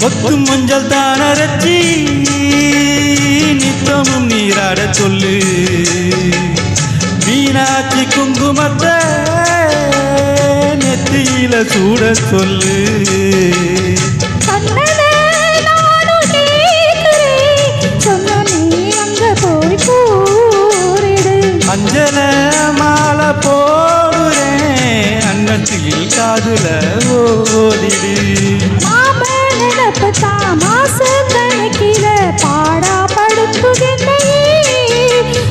ஒத்து மஞ்சள் தான் அரைச்சி நித்தமும் நீராட சொல்லு. மீனாட்சி குங்குமத்தை நெத்தியில சூட சொல்லு. அஞ்சல மாலை போடுறேன் அன்னத்தில் காதுல ஓதிடு. மாச கணக்கில பாடா படுத்துகின்றையே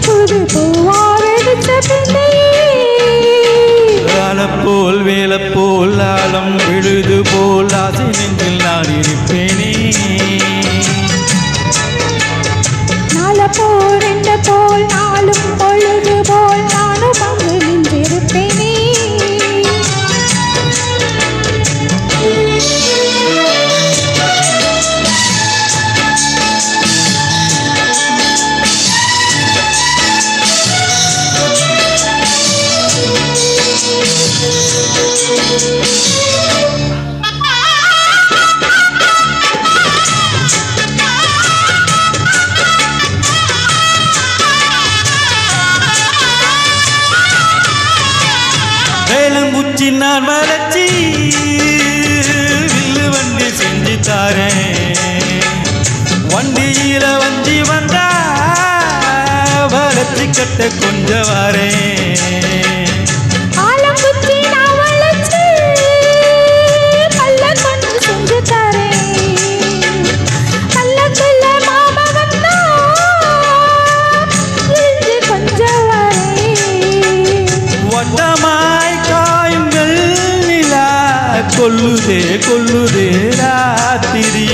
புது பூவா வெடிச்ச போல் வேலை போல் ஆழம் விழுது போல் ஆசை நெஞ்சில் நான் இருப்பேனே. நாள போல் ரெண்ட போல் நாளும் பொழுது போல் நானும் அங்கு நின்றிருப்பேனே. வேலங்குச்சி நான் வளர்ச்சி வில்லு வண்டி செஞ்சு தாரேன். வண்டியில வஞ்சி வந்தா வளர்ச்சி கட்ட கொஞ்சம் வரேன். கொல்லுதே கொல்லுதே ராத்திரி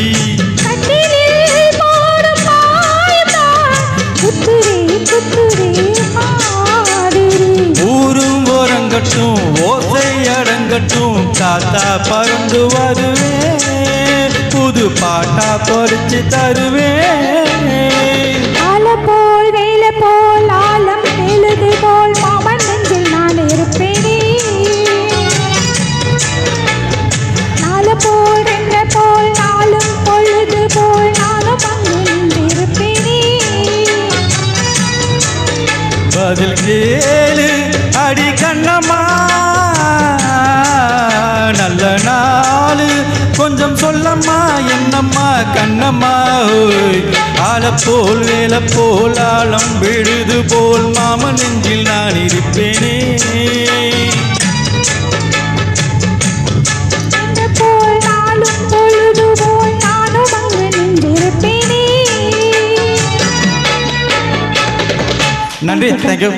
ஊரும் ஓரங்கட்டும் ஓசை அடங்கட்டும் தாத்தா பறந்து வருவேன் புது பாட்டா பறிச்சு தருவேன். ஆல போல் வேலை போல் ஆலம் எழுது போல் மாமன் நெஞ்சில் நான் இருப்பேனே. பதில் கேளு அடி கண்ணம்மா நல்ல நாளு கொஞ்சம் சொல்லம்மா என்னம்மா கண்ணம்மா. ஆள போல் வேலை போல் ஆழம் விழுது போல் மாம நெஞ்சில் நான் இருப்பேனே. நன்றி, தேங்க்யூ.